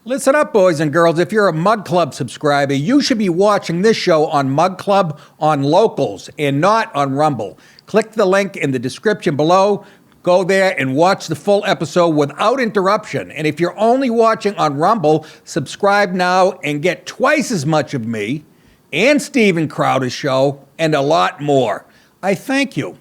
Listen up, boys and girls. If you're a Mug Club subscriber, you should be watching this show on Mug Club on Locals and not on Rumble. Click the link in the description below. Go there and watch the full episode without interruption. And if you're only watching on Rumble, subscribe now and get twice as much of me and Steven Crowder's show and a lot more. I thank you.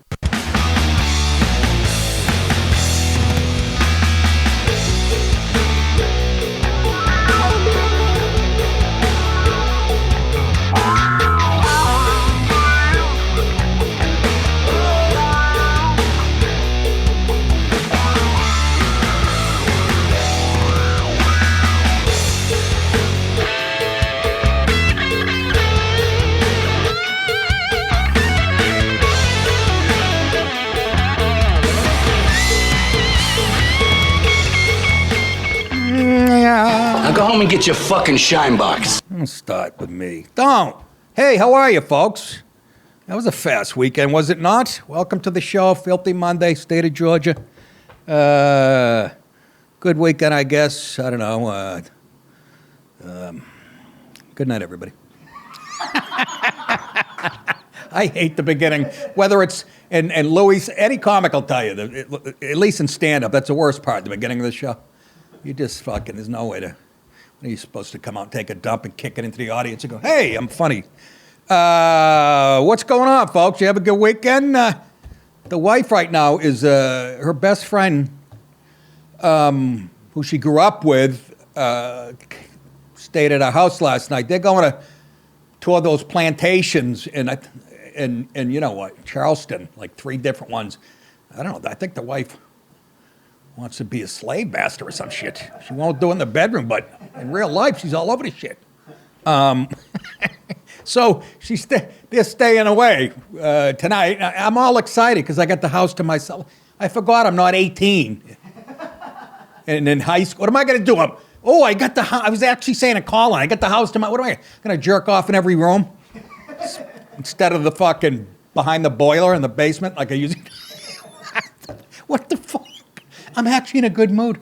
Now go home and get your fucking shine box. Don't start with me. Don't. Hey, how are you, folks? That was a fast weekend, was it not? Welcome to the show, Filthy Monday, state of Georgia. Good weekend, I guess. I don't know. Good night, everybody. I hate the beginning. Whether it's, and Louis, any comic will tell you, at least in stand-up, that's the worst part, the beginning of the show. You just fucking, there's no way to, when are you supposed to come out and take a dump and kick it into the audience and go, hey, I'm funny. What's going on, folks? You have a good weekend? The wife right now is, her best friend, who she grew up with, stayed at our house last night. They're going to tour those plantations in you know what, Charleston, like 3 different ones. I don't know, I think the wife wants to be a slave master or some shit. She won't do it in the bedroom, but in real life, she's all over the shit. So they're staying away tonight. I'm all excited because I got the house to myself. I forgot I'm not 18. And in high school, what am I going to do? I got the house. I was actually saying a call in. I got the house to my, what am I going to jerk off in every room? Instead of the fucking behind the boiler in the basement like I usually do. What the fuck? I'm actually in a good mood.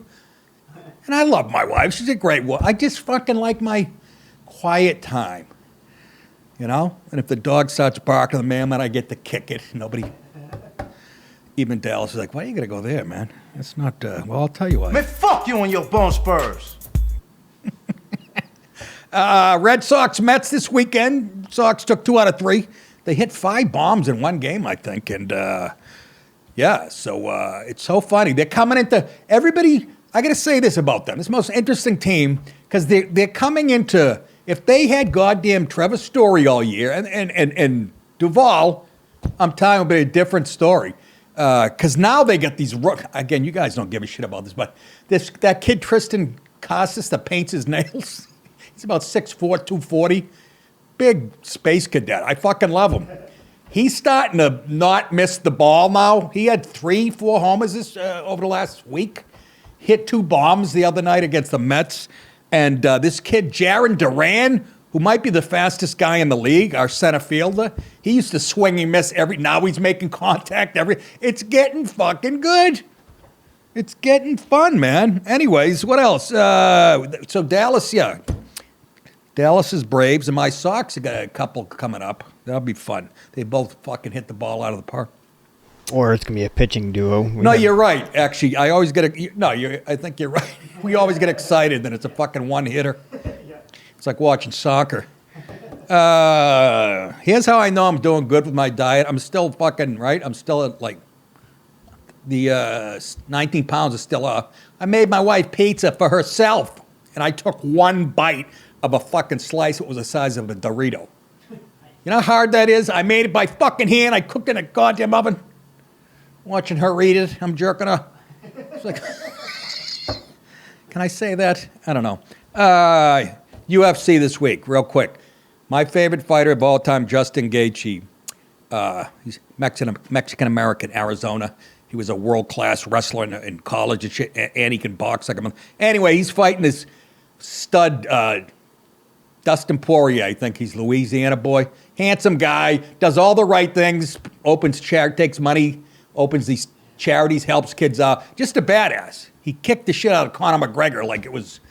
And I love my wife. She's a great woman. I just fucking like my quiet time. You know? And if the dog starts barking, the mailman, I get to kick it. Nobody, even Dallas is like, why are you going to go there, man? That's not, well, I'll tell you why. Man, fuck you and your bone spurs. Red Sox Mets this weekend. Sox took 2 out of 3. They hit 5 bombs in one game, I think. And, yeah, so it's so funny. They're coming into everybody. I got to say this about them. It's the most interesting team because they're coming into, if they had goddamn Trevor Story all year and Duvall, I'm telling you about a different story. Because now they get these, again, you guys don't give a shit about this, but that kid Tristan Casas that paints his nails, he's about 6'4", 240, big space cadet. I fucking love him. He's starting to not miss the ball now. He had 3-4 homers over the last week. Hit 2 bombs the other night against the Mets. And this kid, Jaron Duran, who might be the fastest guy in the league, our center fielder, he used to swing and miss now he's making contact it's getting fucking good. It's getting fun, man. Anyways, what else? So Dallas, yeah. Dallas's Braves and my Sox have got a couple coming up. That'll be fun. They both fucking hit the ball out of the park. Or it's going to be a pitching duo. You're right. Actually, I always get I think you're right. We always get excited that it's a fucking one-hitter. It's like watching soccer. Here's how I know I'm doing good with my diet. I'm still fucking, right? I'm still at like, the 19 pounds is still off. I made my wife pizza for herself, and I took 1 bite of a fucking slice. It was the size of a Dorito. You know how hard that is? I made it by fucking hand. I cooked it in a goddamn oven. Watching her eat it, I'm jerking her. It's like, can I say that? I don't know. UFC this week, real quick. My favorite fighter of all time, Justin Gaethje. He's Mexican-American, Arizona. He was a world-class wrestler in college and shit, and he can box like a... Anyway, he's fighting this stud, Dustin Poirier, I think he's Louisiana boy. Handsome guy, does all the right things, takes money, opens these charities, helps kids out. Just a badass. He kicked the shit out of Conor McGregor like it was,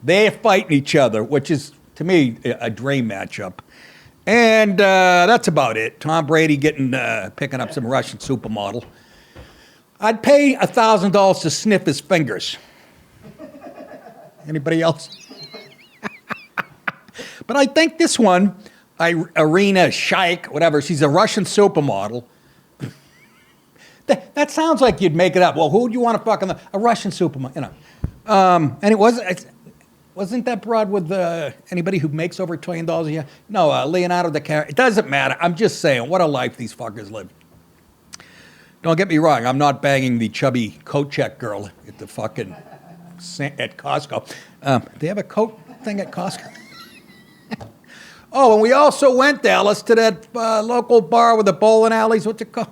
They're fighting each other, which is, to me, a dream matchup. And that's about it. Tom Brady picking up some Russian supermodel. I'd pay $1,000 to sniff his fingers. Anybody else? But I think this one, Irina Shayk, whatever, she's a Russian supermodel. That sounds like you'd make it up. Well, who do you want to fuck on a Russian supermodel? You know, and it wasn't that broad with anybody who makes over $1 trillion a year? No, Leonardo DiCaprio. It doesn't matter. I'm just saying, what a life these fuckers live. Don't get me wrong. I'm not banging the chubby coat check girl at the fucking at Costco. They have a coat thing at Costco. Oh, and we also went, Dallas, to that local bar with the bowling alleys. What's it called?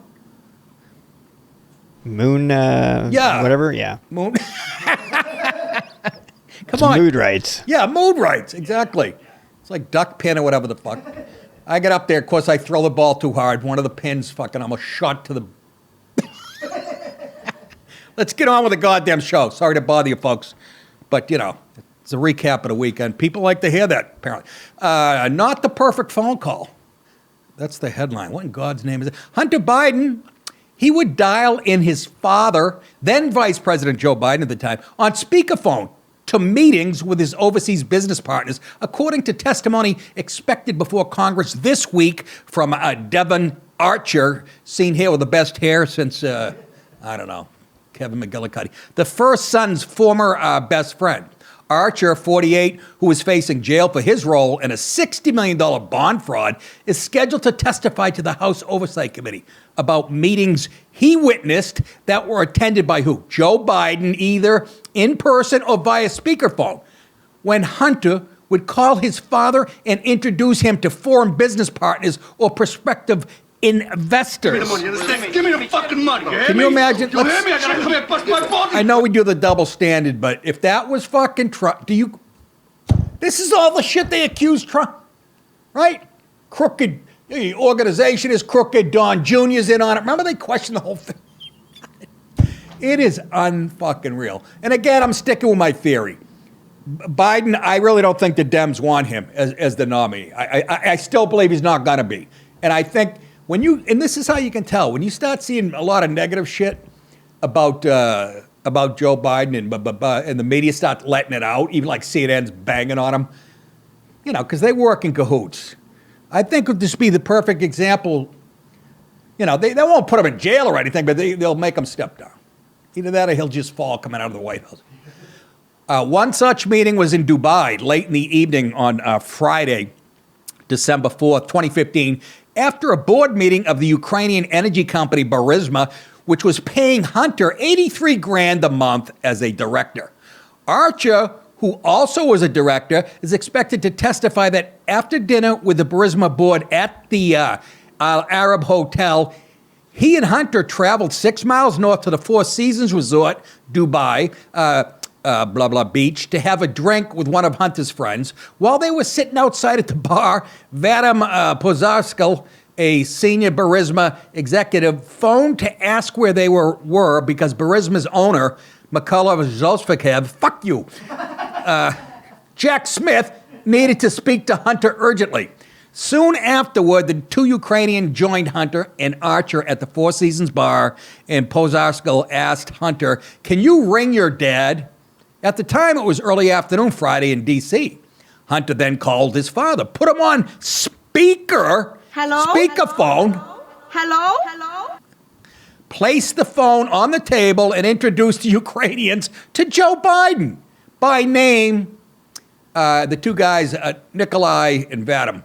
Moon, whatever, yeah. Moon. Come on. Mood rights. Yeah, mood rights, exactly. It's like duck pin or whatever the fuck. I get up there, of course, I throw the ball too hard. One of the pins fucking almost shot to the... Let's get on with the goddamn show. Sorry to bother you folks. But, you know, it's a recap of the weekend. People like to hear that, apparently. Not the perfect phone call. That's the headline. What in God's name is it? Hunter Biden, he would dial in his father, then Vice President Joe Biden at the time, on speakerphone to meetings with his overseas business partners, according to testimony expected before Congress this week from Devon Archer, seen here with the best hair since, I don't know, Kevin McGillicuddy, the first son's former best friend. Archer, 48, who is facing jail for his role in a $60 million bond fraud, is scheduled to testify to the House Oversight Committee about meetings he witnessed that were attended by who? Joe Biden, either in person or via speakerphone, when Hunter would call his father and introduce him to foreign business partners or prospective investors. Give me the money, you understand me? Give me the fucking money. Can you imagine? You hear me? I gotta come here and bust my balls. I know we do the double standard, but if that was fucking Trump, this is all the shit they accuse Trump, right? Crooked, the organization is crooked, Don Jr.'s in on it. Remember they questioned the whole thing? It is unfucking real. And again, I'm sticking with my theory. Biden, I really don't think the Dems want him as the nominee. I still believe he's not gonna be. And I think and this is how you can tell, when you start seeing a lot of negative shit about Joe Biden and the media starts letting it out, even like CNN's banging on him, you know, because they work in cahoots. I think would just be the perfect example. You know, they won't put him in jail or anything, but they'll make him step down. Either that or he'll just fall coming out of the White House. One such meeting was in Dubai late in the evening on Friday, December 4th, 2015, after a board meeting of the Ukrainian energy company Burisma, which was paying Hunter $83,000 a month as a director. Archer, who also was a director, is expected to testify that after dinner with the Burisma board at the Al Arab Hotel, he and Hunter traveled 6 miles north to the Four Seasons Resort, Dubai, Beach, to have a drink with one of Hunter's friends. While they were sitting outside at the bar, Vadim Pozarskal, a senior Burisma executive, phoned to ask where they were because Burisma's owner, Mykola Zolsvikev, fuck you, Jack Smith, needed to speak to Hunter urgently. Soon afterward, the two Ukrainians joined Hunter and Archer at the Four Seasons bar, and Pozarskal asked Hunter, "Can you ring your dad?" At the time, it was early afternoon Friday in D.C. Hunter then called his father, put him on speakerphone. Hello? Placed the phone on the table and introduced the Ukrainians to Joe Biden by name. The two guys, Nikolai and Vadim.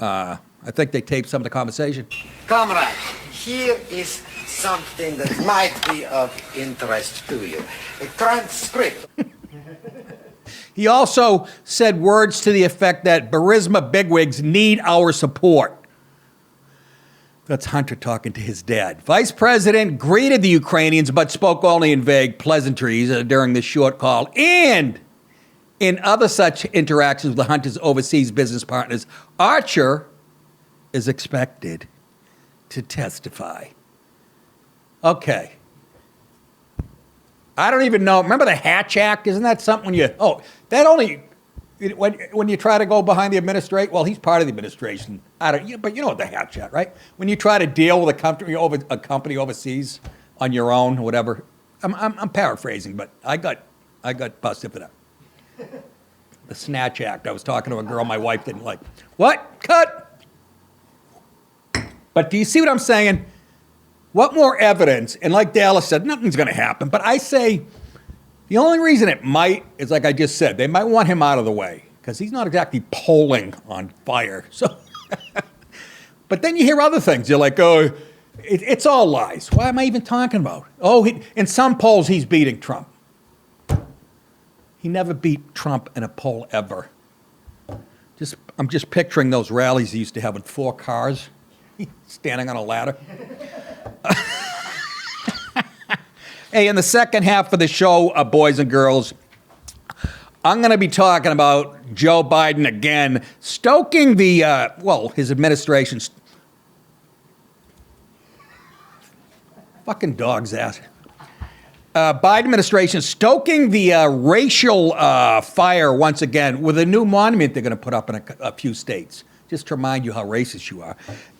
I think they taped some of the conversation. Comrade, here is something that might be of interest to you. A transcript. He also said words to the effect that Burisma bigwigs need our support. That's Hunter talking to his dad. Vice President greeted the Ukrainians but spoke only in vague pleasantries during this short call. And in other such interactions with Hunter's overseas business partners, Archer is expected to testify. Okay. I don't even know. Remember the Hatch Act? Isn't that something when you... Oh, that only... When you try to go behind the administration... Well, he's part of the administration. But you know what the Hatch Act, right? When you try to deal with a company overseas on your own or whatever. I'm paraphrasing, but I got busted for that. The Snatch Act. I was talking to a girl my wife didn't like. What? Cut! But do you see what I'm saying? What more evidence? And like Dallas said, nothing's going to happen. But I say the only reason it might is like I just said, they might want him out of the way because he's not exactly polling on fire. So, but then you hear other things. You're like, oh, it's all lies. Why am I even talking about? Oh, in some polls, he's beating Trump. He never beat Trump in a poll ever. I'm just picturing those rallies he used to have with 4 cars, standing on a ladder. Hey, in the second half of the show, boys and girls, I'm going to be talking about Joe Biden again, stoking his administration's fucking dog's ass. Biden administration stoking the racial fire once again with a new monument they're going to put up in a few states, just to remind you how racist you are.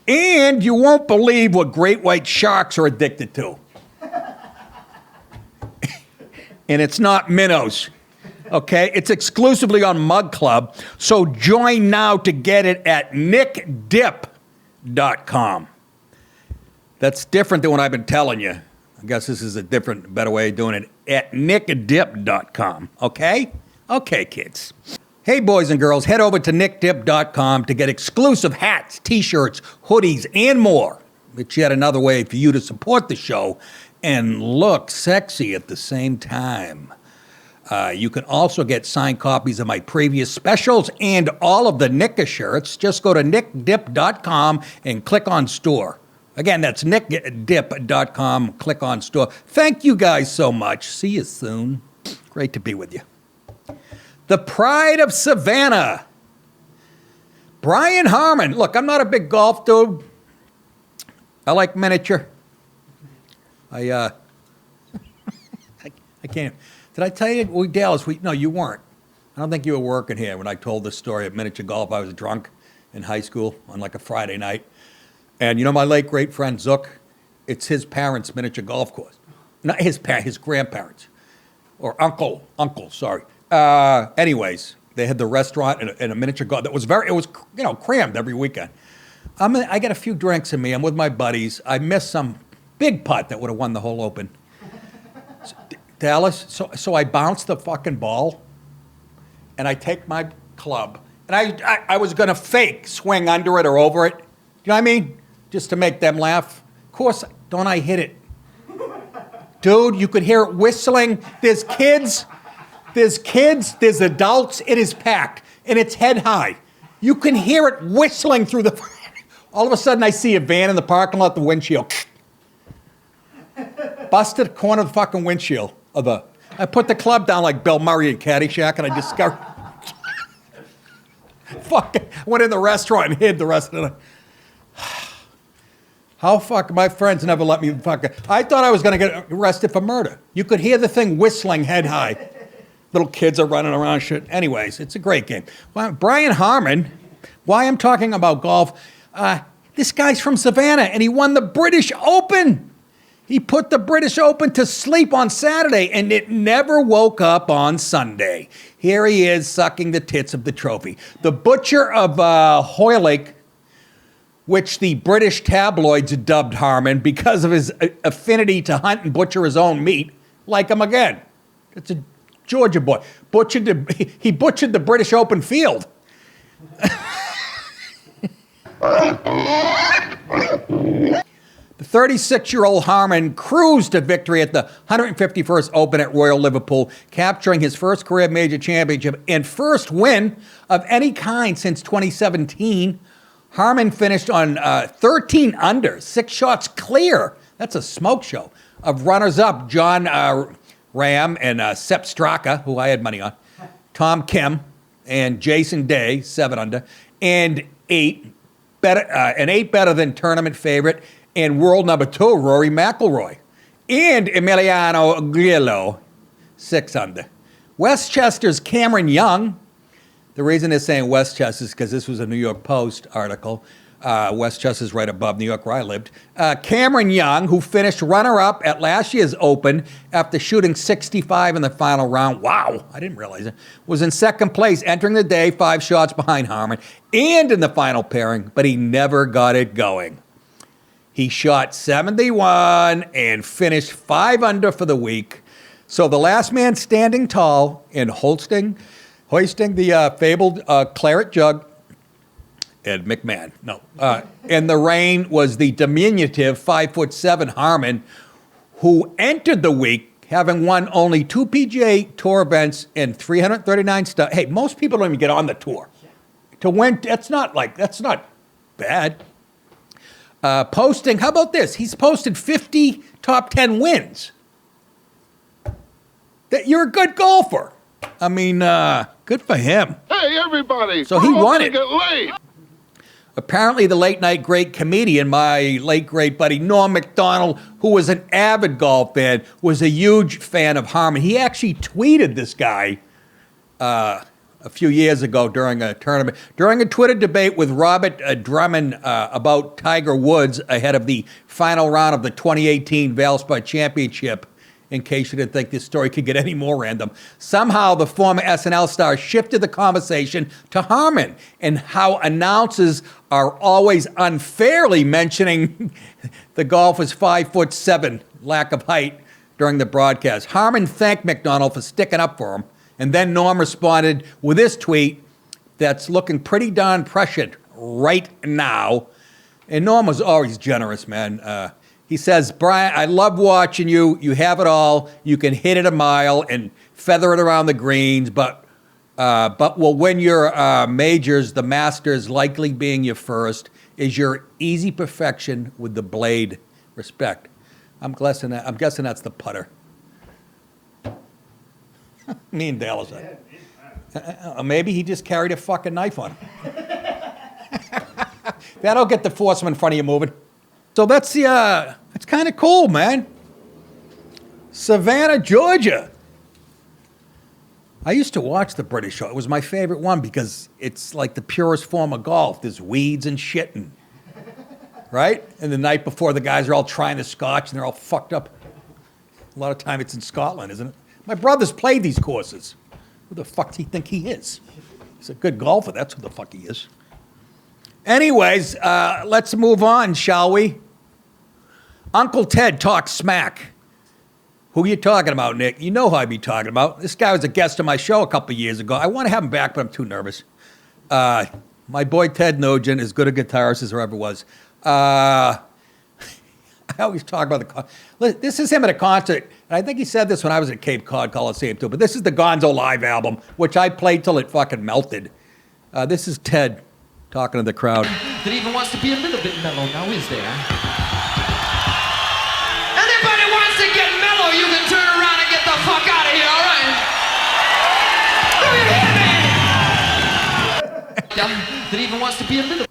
And you won't believe what great white sharks are addicted to. And it's not minnows, okay? It's exclusively on Mug Club. So join now to get it at nickdip.com. That's different than what I've been telling you. I guess this is a different, better way of doing it. At nickdip.com, okay? Okay, kids. Hey, boys and girls, head over to nickdip.com to get exclusive hats, T-shirts, hoodies, and more. It's yet another way for you to support the show and look sexy at the same time. You can also get signed copies of my previous specials and all of the Nicka shirts. Just go to nickdip.com and click on store. Again, that's nickdip.com. Click on store. Thank you guys so much. See you soon. Great to be with you. The Pride of Savannah. Brian Harmon. Look, I'm not a big golf dude. I like miniature. I can't. Did I tell you, Dallas, no, you weren't. I don't think you were working here when I told this story of miniature golf. I was drunk in high school on like a Friday night. And you know my late great friend Zook? It's his parents' miniature golf course. Not his grandparents. Or uncle, sorry. Anyways, they had the restaurant and a miniature golf. It was crammed every weekend. I got a few drinks in me. I'm with my buddies. I missed some big putt that would have won the whole Open. Dallas, so I bounced the fucking ball, and I take my club, and I was going to fake swing under it or over it. You know what I mean? Just to make them laugh. Of course, don't I hit it? Dude, you could hear it whistling. There's kids, there's adults. It is packed, and it's head high. You can hear it whistling through the... All of a sudden, I see a van in the parking lot, the windshield. Busted a corner of the fucking windshield. I put the club down like Bill Murray in Caddyshack, and I discovered... Fucking went in the restaurant and hid the rest of the... My friends never let me fucking... I thought I was going to get arrested for murder. You could hear the thing whistling head high. Little kids are running around shit. Anyways, it's a great game. Well, Brian Harmon, why I'm talking about golf, this guy's from Savannah, and he won the British Open. He put the British Open to sleep on Saturday, and it never woke up on Sunday. Here he is sucking the tits of the trophy. The butcher of Hoylake, which the British tabloids dubbed Harmon because of his affinity to hunt and butcher his own meat, like him again. It's a Georgia boy. He butchered the British Open field. The 36-year-old Harmon cruised to victory at the 151st Open at Royal Liverpool, capturing his first career major championship and first win of any kind since 2017. Harmon finished on 13 under, 6 shots clear. That's a smoke show. Of runners-up, John Ram and Sepp Straka, who I had money on, Tom Kim, and Jason Day, 7 under, and 8 better than tournament favorite and world number 2, Rory McIlroy, and Emiliano Grillo, 6 under. Westchester's Cameron Young. The reason they're saying Westchester is because this was a New York Post article. Westchester's right above New York where I lived. Cameron Young, who finished runner-up at last year's Open after shooting 65 in the final round. Wow, I didn't realize it. Was in second place, entering the day 5 shots behind Harman and in the final pairing, but he never got it going. He shot 71 and finished 5 under for the week. So the last man standing tall in hoisting the fabled claret jug, Ed McMahon. No. In the rain was the diminutive 5'7" Harman, who entered the week having won only 2 PGA Tour events and 339 starts. Hey, most people don't even get on the tour. To win, that's not bad. Posting, how about this? He's posted 50 top 10 wins. You're a good golfer. I mean, good for him. Hey, everybody. So he won it. Get late. Apparently, the late-night great comedian, my late great buddy Norm Macdonald, who was an avid golf fan, was a huge fan of Harman. He actually tweeted this guy a few years ago during a tournament, during a Twitter debate with Robert Drummond about Tiger Woods ahead of the final round of the 2018 Valspar Championship. In case you didn't think this story could get any more random. Somehow the former SNL star shifted the conversation to Harman and how announcers are always unfairly mentioning the golfer's 5'7" lack of height during the broadcast. Harman thanked McDonald for sticking up for him, and then Norm responded with this tweet that's looking pretty darn prescient right now. And Norm was always generous, man. He says, Brian, I love watching you. You have it all. You can hit it a mile and feather it around the greens, but will win your majors, the Masters likely being your first, is your easy perfection with the blade. Respect. I'm guessing that's the putter. Me and Dallas. Maybe he just carried a fucking knife on him. That'll get the foursome in front of you moving. So that's it's kind of cool, man. Savannah, Georgia. I used to watch the British show. It was my favorite one because it's like the purest form of golf. There's weeds and shit, right? And the night before, the guys are all trying the scotch and they're all fucked up. A lot of time it's in Scotland, isn't it? My brother's played these courses. Who the fuck does he think he is? He's a good golfer. That's who the fuck he is. Anyways, let's move on, shall we? Uncle Ted talks smack. Who are you talking about, Nick? You know who I'd be talking about. This guy was a guest on my show a couple of years ago. I want to have him back, but I'm too nervous. My boy Ted Nugent, as good a guitarist as there ever was. I always talk about this is him at a concert. And I think he said this when I was at Cape Cod Coliseum, too. But this is the Gonzo Live album, which I played till it fucking melted. This is Ted talking to the crowd. That even wants to be a little bit mellow now, is there? Anybody wants to get mellow, you can turn around and get the fuck out of here, all right? Do you hear me? That even wants to be a little...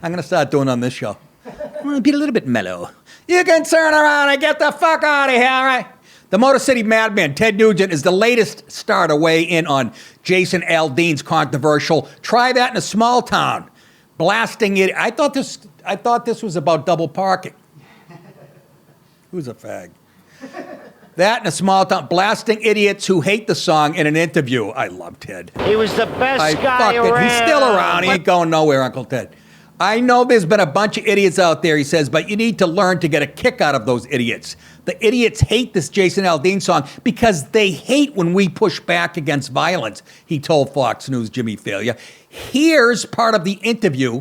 I'm going to start doing on this show. I'm going to be a little bit mellow. You can turn around and get the fuck out of here, all right? The Motor City Madman, Ted Nugent, is the latest star to weigh in on Jason Aldean's controversial "Try That in a Small Town," blasting it. I thought this was about double parking. Who's a fag? That in a small town, blasting idiots who hate the song in an interview. I love Ted. He was the best guy around. He's still around. He ain't going nowhere, Uncle Ted. I know there's been a bunch of idiots out there, he says, but you need to learn to get a kick out of those idiots. The idiots hate this Jason Aldean song because they hate when we push back against violence, he told Fox News' Jimmy Failure. Here's part of the interview.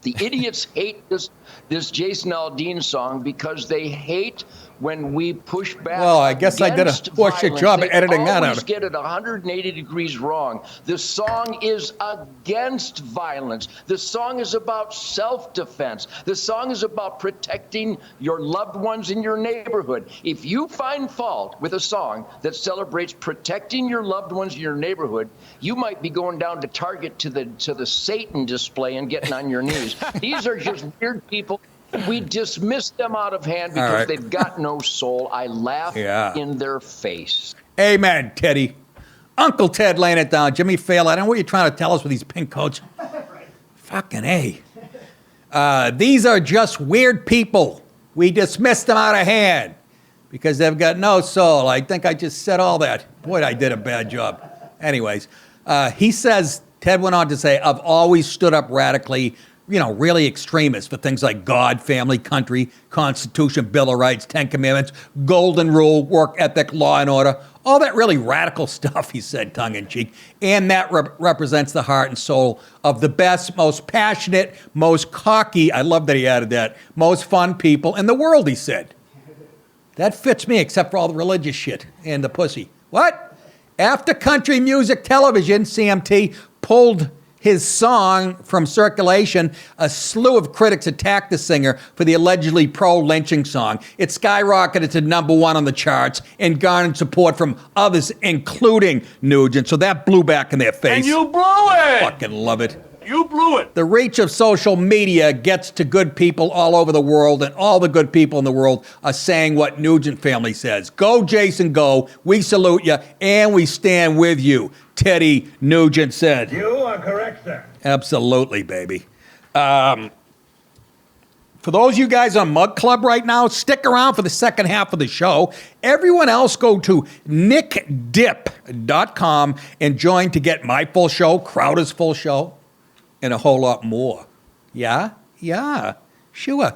The idiots hate this Jason Aldean song because they hate when we push back. Well, I guess I did a horseshit job of editing that out. They always get it 180 degrees wrong. The song is against violence. The song is about self-defense. The song is about protecting your loved ones in your neighborhood. If you find fault with a song that celebrates protecting your loved ones in your neighborhood, you might be going down to Target to the Satan display and getting on your knees. These are just weird people We dismiss them out of hand because they've got no soul. I laugh in their face. Amen, Teddy. Uncle Ted laying it down. Jimmy Fail, I don't know what you're trying to tell us with these pink coats. Fucking A. These are just weird people. We dismiss them out of hand because they've got no soul. I think I just said all that. Boy, I did a bad job. Anyways, he says, Ted went on to say, I've always stood up radically, really extremist for things like God, family, country, Constitution, Bill of Rights, 10 Commandments, Golden Rule, work ethic, law and order, all that really radical stuff, he said, tongue-in-cheek. And that represents the heart and soul of the best, most passionate, most cocky, I love that he added that, most fun people in the world, he said. That fits me, except for all the religious shit and the pussy. What? After Country Music Television, CMT, pulled his song from circulation, a slew of critics attacked the singer for the allegedly pro-lynching song. It skyrocketed to #1 on the charts and garnered support from others, including Nugent. So that blew back in their face. And you blew it! Fucking love it. You blew it. The reach of social media gets to good people all over the world, and all the good people in the world are saying what Nugent family says. Go, Jason, go. We salute you, and we stand with you, Teddy Nugent said. You are correct, sir. Absolutely, baby. For those of you guys on Mug Club right now, stick around for the second half of the show. Everyone else go to nickdip.com and join to get my full show, Crowder's full show, and a whole lot more. Yeah? Yeah. Sure.